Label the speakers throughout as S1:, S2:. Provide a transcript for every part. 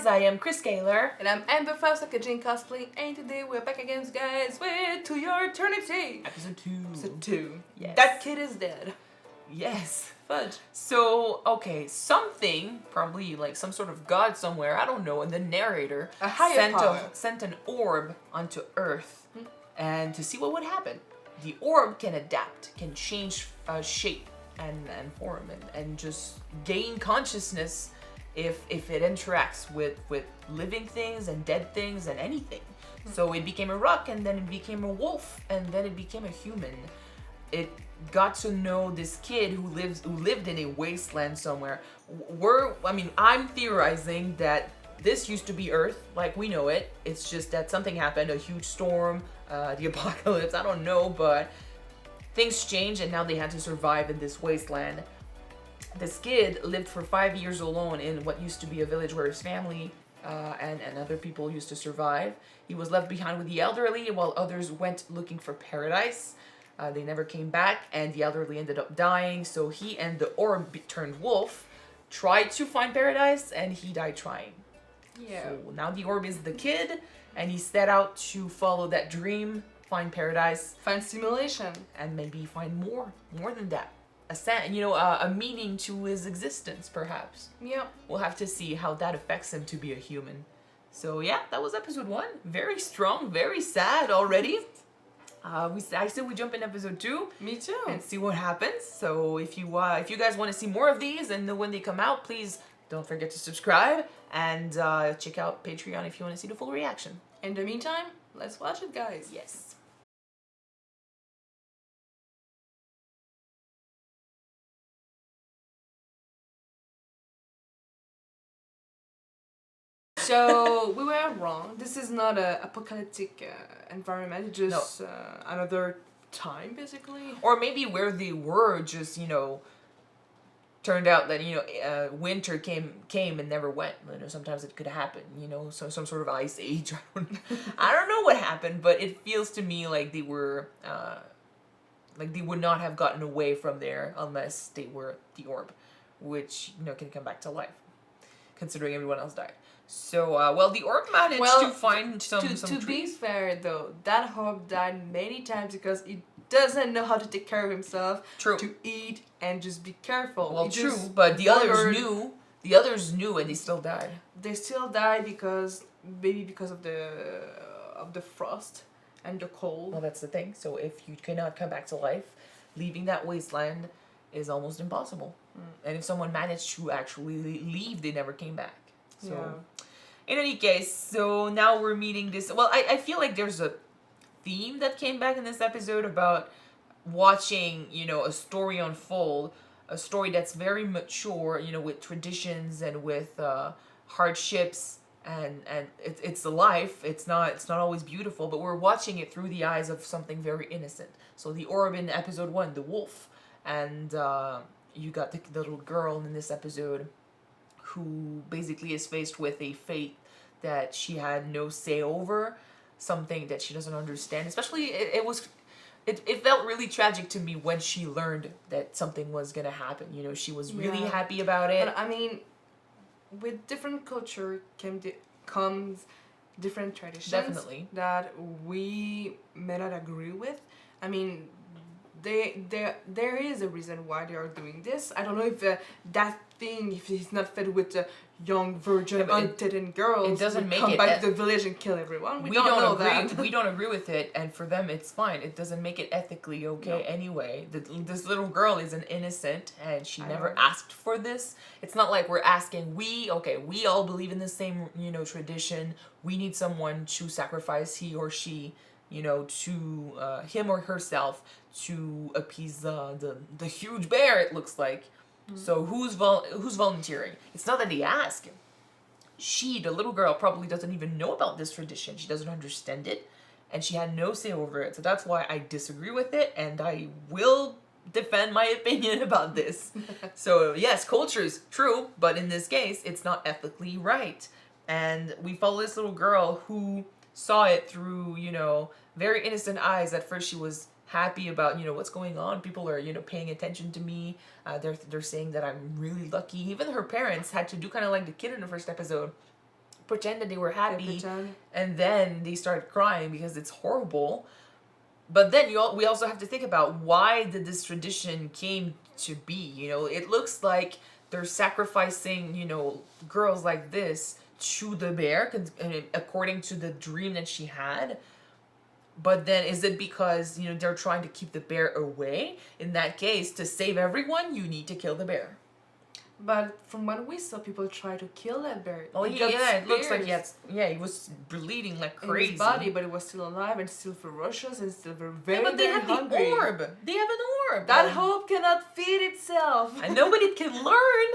S1: guys, I am Chris Kaler.
S2: And I'm Amber Faust, like a Jane cosplay, and today we're back again, guys, with To Your Eternity.
S1: Episode 2.
S2: Episode 2.
S1: Yes.
S2: That kid is dead.
S1: Yes.
S2: Fudge.
S1: So, okay, something, probably like some sort of god somewhere, I don't know, and the narrator
S2: A higher power.
S1: sent an orb onto Earth and to see what would happen. The orb can adapt, can change shape and form and just gain consciousness if it interacts with living things and dead things and anything. So it became a rock, and then it became a wolf, and then it became a human. It got to know this kid who lived in a wasteland somewhere. I'm theorizing that this used to be Earth, like we know it. It's just that something happened, a huge storm, the apocalypse, I don't know, but things changed and now they had to survive in this wasteland. This kid lived for 5 years alone in what used to be a village where his family and other people used to survive. He was left behind with the elderly while others went looking for paradise. They never came back, and the elderly ended up dying, so he and the orb turned wolf tried to find paradise, and he died trying.
S2: Yeah.
S1: So now the orb is the kid, and he set out to follow that dream, find paradise.
S2: Find stimulation.
S1: And maybe find more than that. A meaning to his existence, perhaps.
S2: Yeah.
S1: We'll have to see how that affects him to be a human. So yeah, that was episode 1. Very strong, very sad already. I said we jump in episode 2.
S2: Me too.
S1: And see what happens. So if you guys want to see more of these and know when they come out, please don't forget to subscribe and check out Patreon if you want to see the full reaction.
S2: In the meantime, let's watch it, guys.
S1: Yes.
S2: So we were wrong. This is not an apocalyptic environment. It's just another time, basically.
S1: Or maybe where they were just, turned out that, winter came and never went. Sometimes it could happen, so some sort of ice age. I don't know what happened, but it feels to me like they were, like they would not have gotten away from there unless they were the orb, which, can come back to life, considering everyone else died. So, the orb managed to find some
S2: To
S1: trees.
S2: be fair, though, that orb died many times because it doesn't know how to take care of himself.
S1: True.
S2: To eat and just be careful.
S1: Well,
S2: It
S1: true,
S2: just
S1: but the others
S2: wandered.
S1: knew. The others knew, and they still died.
S2: They still die because of the frost and the cold.
S1: Well, that's the thing. So if you cannot come back to life, leaving that wasteland is almost impossible. And if someone managed to actually leave, they never came back. So, in any case, so now we're meeting this. Well, I feel like there's a theme that came back in this episode about watching, a story unfold, a story that's very mature, with traditions and with hardships, and it's a life. It's not always beautiful, but we're watching it through the eyes of something very innocent. So the orb in episode 1, the wolf, and you got the little girl in this episode who basically is faced with a fate that she had no say over, something that she doesn't understand. Especially, it felt really tragic to me when she learned that something was gonna happen. She was really happy about it.
S2: But I mean, with different culture comes different traditions.
S1: Definitely.
S2: That we may not agree with. I mean, there is a reason why they are doing this. I don't know if that thing, if it's not fed with young virgin untainted girls,
S1: it doesn't make
S2: come
S1: it
S2: back to the village and kill everyone. We don't know
S1: agree.
S2: that.
S1: We don't agree with it, and for them it's fine. It doesn't make it ethically okay anyway. This little girl is an innocent, and she never asked for this. It's not like we're asking. We all believe in the same tradition. We need someone to sacrifice he or she, to him or herself to appease the huge bear. It looks like. So who's volunteering? It's not that they ask. The little girl, probably doesn't even know about this tradition. She doesn't understand it, and she had no say over it. So that's why I disagree with it, and I will defend my opinion about this. So yes, culture is true, but in this case, it's not ethically right. And we follow this little girl who saw it through, very innocent eyes. At first, she was happy about, what's going on. People are, paying attention to me. They're saying that I'm really lucky. Even her parents had to do kind of like the kid in the first episode. pretend that they were happy,
S2: pretend.
S1: and then they start crying because it's horrible. But then we also have to think about why did this tradition came to be. You know, it looks like they're sacrificing, you know, girls like this to the bear according to the dream that she had. But then is it because, you know, they're trying to keep the bear away? In that case, to save everyone, you need to kill the bear.
S2: But from what we saw, people try to kill that bear.
S1: Oh yeah, it looks like he was bleeding like crazy.
S2: In his body, but it was still alive and still ferocious and still very,
S1: yeah, but they
S2: very
S1: have
S2: hungry.
S1: the orb. They have an orb.
S2: That hope cannot feed itself.
S1: And nobody can learn.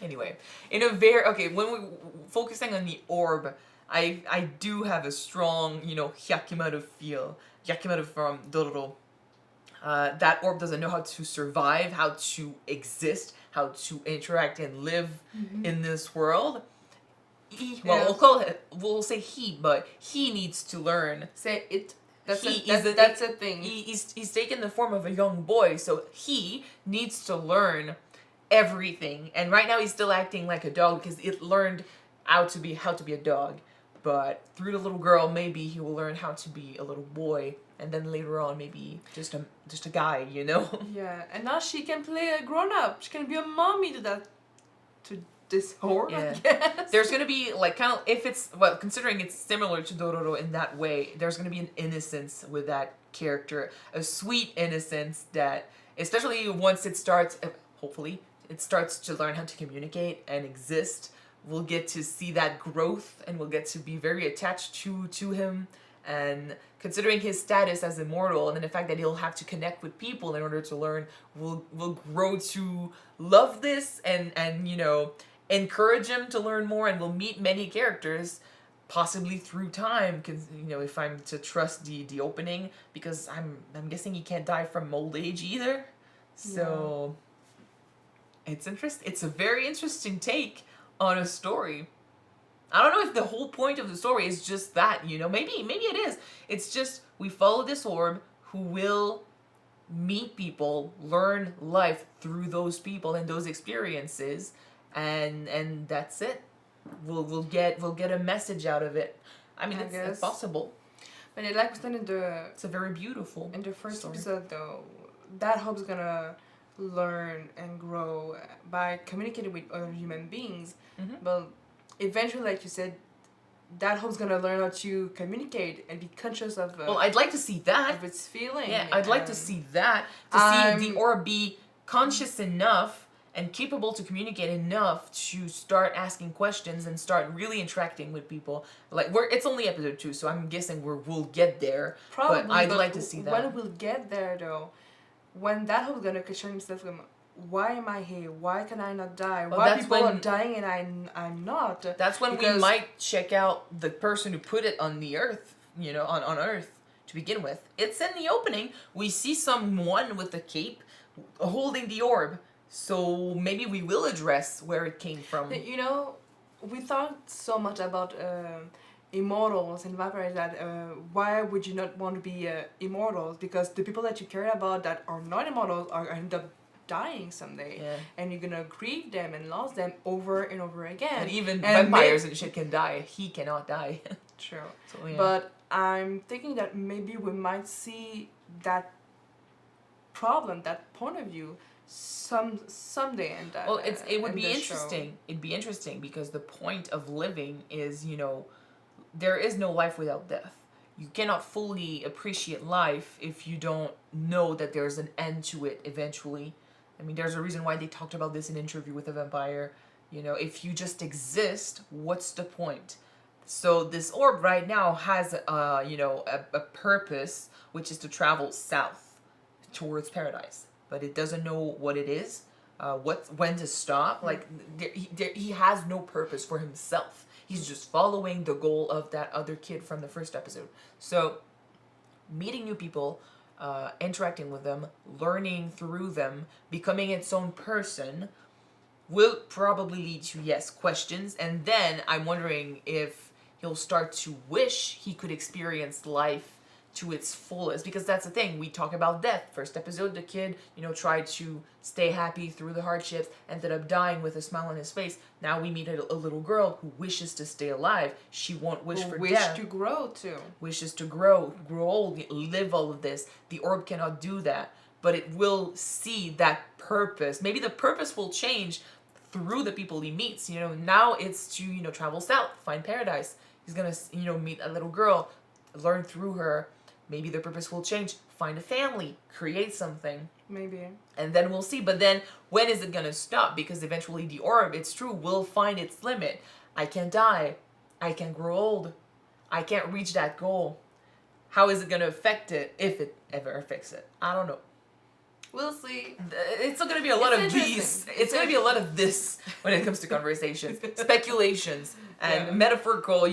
S1: Anyway, when we focusing on the orb, I do have a strong, you know, Hyakimaru feel. Hyakimaru from Dororo. That orb doesn't know how to survive, how to exist, how to interact and live in this world. We'll say he, but he needs to learn.
S2: Say it. That's a thing.
S1: He's taken the form of a young boy, so he needs to learn everything. And right now he's still acting like a dog because it learned how to be a dog. But through the little girl, maybe he will learn how to be a little boy, and then later on, maybe just a guy, you know?
S2: Yeah, and now she can play a grown up. She can be a mommy to this horror.
S1: Yeah.
S2: I guess.
S1: There's gonna be like considering it's similar to Dororo in that way, there's gonna be an innocence with that character, a sweet innocence that, especially once it starts, hopefully, it starts to learn how to communicate and exist. We'll get to see that growth, and we'll get to be very attached to him. And considering his status as immortal, and then the fact that he'll have to connect with people in order to learn, we'll grow to love this and you know, encourage him to learn more, and we'll meet many characters, possibly through time. Because you know, if I'm to trust the opening, because I'm guessing he can't die from old age either. So it's interesting. It's a very interesting take on a story. I don't know if the whole point of the story is just that, you know, maybe it is. It's just we follow this orb who will meet people, learn life through those people and those experiences, and that's it. We'll get a message out of it. I mean, it's possible.
S2: But like we said
S1: it's a very beautiful
S2: in the first
S1: story.
S2: episode though, that hope's gonna learn and grow by communicating with other human beings. But eventually, like you said, that hope's gonna learn how to communicate and be conscious of
S1: I'd like to see that.
S2: Of its feeling.
S1: Yeah, I'd like to see that. To see the orb be conscious enough and capable to communicate enough to start asking questions and start really interacting with people. Like it's only episode 2, so I'm guessing we'll get there.
S2: Probably,
S1: but I'd like to see that.
S2: When we'll get there though, when that hope's gonna question himself, why am I here? Why can I not die? Why people are dying and I'm not?
S1: That's when we might check out the person who put it on the earth, you know, on Earth to begin with. It's in the opening. We see someone with a cape holding the orb. So maybe we will address where it came from.
S2: You know, we thought so much about immortals and vampires that why would you not want to be immortals? Because the people that you care about that are not immortals are end up dying someday, and you're gonna grieve them and lose them over and over again.
S1: And even vampires and shit can die. He cannot die.
S2: True.
S1: So, yeah.
S2: But I'm thinking that maybe we might see that problem, that point of view, someday in that.
S1: Well, it would be interesting. It'd be interesting because the point of living is, you know, there is no life without death. You cannot fully appreciate life if you don't know that there's an end to it eventually. I mean, there's a reason why they talked about this in Interview with a Vampire. You know, if you just exist, what's the point? So this orb right now has, you know, a purpose, which is to travel south towards paradise. But it doesn't know what it is, when to stop. Like, he has no purpose for himself. He's just following the goal of that other kid from the first episode. So, meeting new people, interacting with them, learning through them, becoming its own person will probably lead to, yes, questions. And then I'm wondering if he'll start to wish he could experience life to its fullest, because that's the thing. We talk about death. First episode, the kid, tried to stay happy through the hardships, ended up dying with a smile on his face. Now we meet a little girl who wishes to stay alive. She won't wish for death.
S2: To grow too.
S1: Wishes to grow old, live all of this. The orb cannot do that, but it will see that purpose. Maybe the purpose will change through the people he meets. Now it's to, travel south, find paradise. He's gonna, meet a little girl, learn through her. Maybe the purpose will change. Find a family, create something.
S2: Maybe.
S1: And then we'll see. But then when is it gonna stop? Because eventually the orb, it's true, will find its limit. I can't die. I can't grow old. I can't reach that goal. How is it gonna affect it, if it ever affects it? I don't know.
S2: We'll see.
S1: It's going to be a lot of these. It's going to be a lot of this when it comes to conversations, speculations, and metaphorical,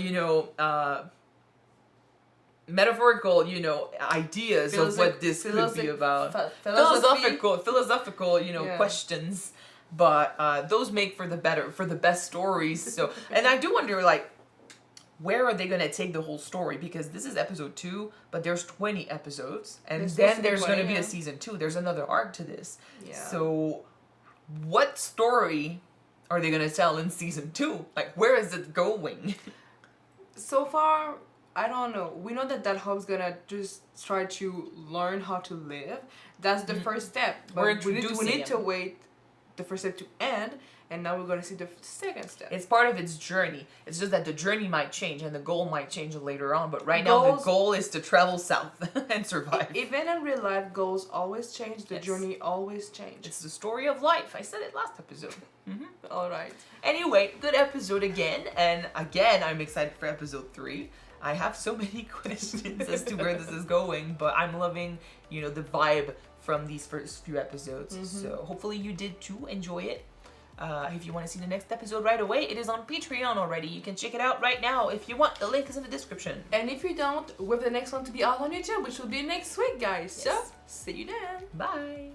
S1: ideas of what this could be about. Philosophical, questions. But those make for the best stories. So, and I do wonder, where are they going to take the whole story? Because this is episode 2, but there's 20 episodes. And then there's going to be a season 2. There's another arc to this.
S2: Yeah.
S1: So what story are they going to tell in season 2? Where is it going?
S2: So far, I don't know. We know that Hope's going to just try to learn how to live. That's the first step. But we need to wait the first step to end. And now we're going to see the second step.
S1: It's part of its journey. It's just that the journey might change and the goal might change later on. But right now, the goal is to travel south and survive.
S2: Even in real life, goals always change. The journey always changes.
S1: It's the story of life. I said it last episode.
S2: All right.
S1: Anyway, good episode again. And again, I'm excited for episode 3. I have so many questions as to where this is going. But I'm loving, the vibe from these first few episodes. So hopefully you did too. Enjoy it. If you want to see the next episode right away, it is on Patreon already. You can check it out right now if you want. The link is in the description.
S2: And if you don't, with the next one to be out on YouTube, which will be next week, guys. Yes. So, see you then.
S1: Bye.